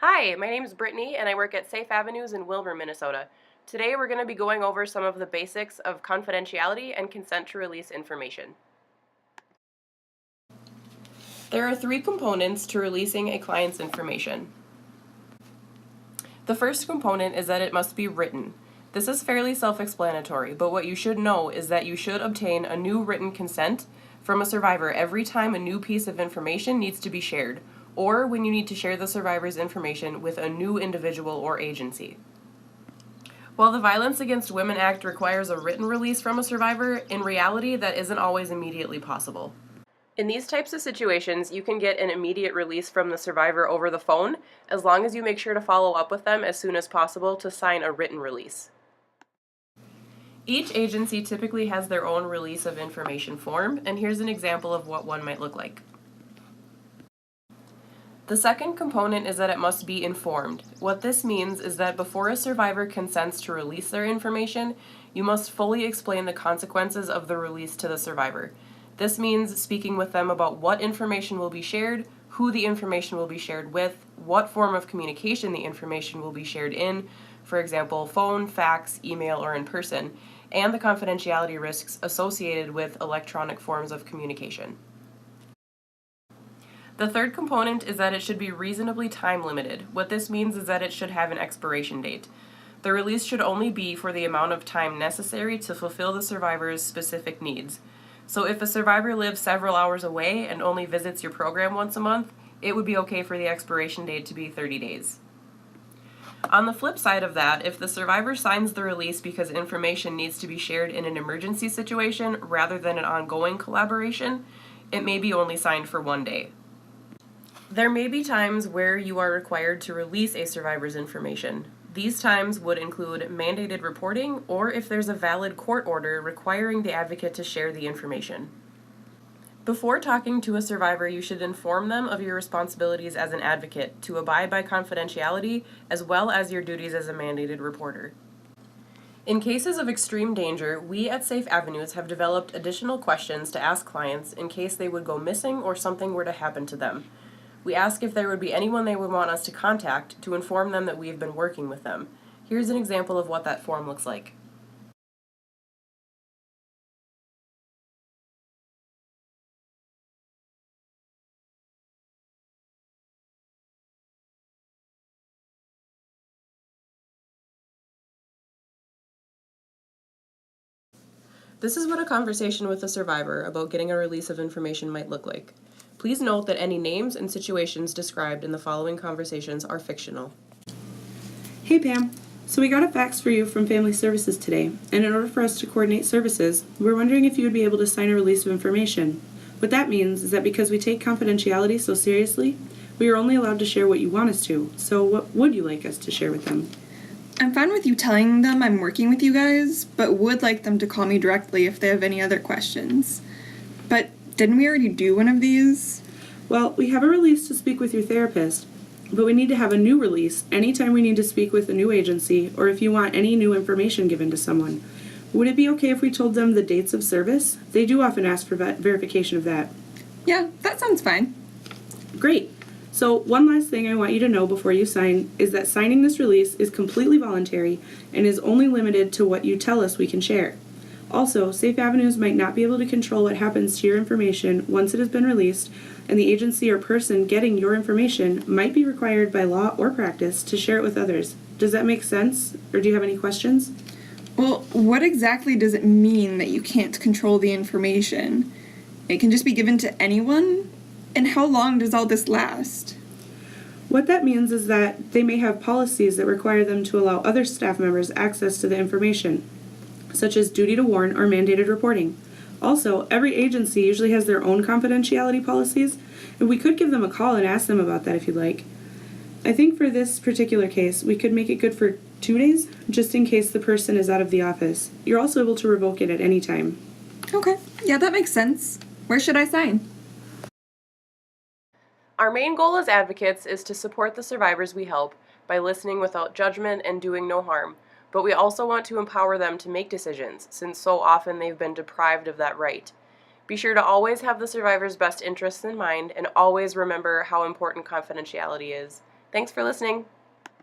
Hi, my name is Brittany and I work at Safe Avenues in Wilmer, Minnesota. Today we're going to be going over some of the basics of confidentiality and consent to release information. There are three components to releasing a client's information. The first component is that it must be written. This is fairly self-explanatory, but what you should know is that you should obtain a new written consent from a survivor every time a new piece of information needs to be shared, or when you need to share the survivor's information with a new individual or agency. While the Violence Against Women Act requires a written release from a survivor, in reality that isn't always immediately possible. In these types of situations, you can get an immediate release from the survivor over the phone, as long as you make sure to follow up with them as soon as possible to sign a written release. Each agency typically has their own release of information form, and here's an example of what one might look like. The second component is that it must be informed. What this means is that before a survivor consents to release their information, you must fully explain the consequences of the release to the survivor. This means speaking with them about what information will be shared, who the information will be shared with, what form of communication the information will be shared in, for example, phone, fax, email, or in person, and the confidentiality risks associated with electronic forms of communication. The third component is that it should be reasonably time limited. What this means is that it should have an expiration date. The release should only be for the amount of time necessary to fulfill the survivor's specific needs. So if a survivor lives several hours away and only visits your program once a month, it would be okay for the expiration date to be 30 days. On the flip side of that, if the survivor signs the release because information needs to be shared in an emergency situation rather than an ongoing collaboration, it may be only signed for 1 day. There may be times where you are required to release a survivor's information. These times would include mandated reporting or if there's a valid court order requiring the advocate to share the information. Before talking to a survivor, you should inform them of your responsibilities as an advocate to abide by confidentiality as well as your duties as a mandated reporter. In cases of extreme danger, we at Safe Avenues have developed additional questions to ask clients in case they would go missing or something were to happen to them. We ask if there would be anyone they would want us to contact to inform them that we have been working with them. Here's an example of what that form looks like. This is what a conversation with a survivor about getting a release of information might look like. Please note that any names and situations described in the following conversations are fictional. Hey Pam, so we got a fax for you from Family Services today, and in order for us to coordinate services, we're wondering if you would be able to sign a release of information. What that means is that because we take confidentiality so seriously, we are only allowed to share what you want us to, so what would you like us to share with them? I'm fine with you telling them I'm working with you guys, but would like them to call me directly if they have any other questions. But didn't we already do one of these? Well, we have a release to speak with your therapist, but we need to have a new release anytime we need to speak with a new agency or if you want any new information given to someone. Would it be okay if we told them the dates of service? They do often ask for verification of that. Yeah, that sounds fine. Great. So one last thing I want you to know before you sign is that signing this release is completely voluntary and is only limited to what you tell us we can share. Also, Safe Avenues might not be able to control what happens to your information once it has been released, and the agency or person getting your information might be required by law or practice to share it with others. Does that make sense? Or do you have any questions? Well, what exactly does it mean that you can't control the information? It can just be given to anyone? And how long does all this last? What that means is that they may have policies that require them to allow other staff members access to the information, such as duty to warn or mandated reporting. Also, every agency usually has their own confidentiality policies, and we could give them a call and ask them about that if you'd like. I think for this particular case, we could make it good for 2 days, just in case the person is out of the office. You're also able to revoke it at any time. Okay, yeah, that makes sense. Where should I sign? Our main goal as advocates is to support the survivors we help by listening without judgment and doing no harm, but we also want to empower them to make decisions, since so often they've been deprived of that right. Be sure to always have the survivor's best interests in mind and always remember how important confidentiality is. Thanks for listening.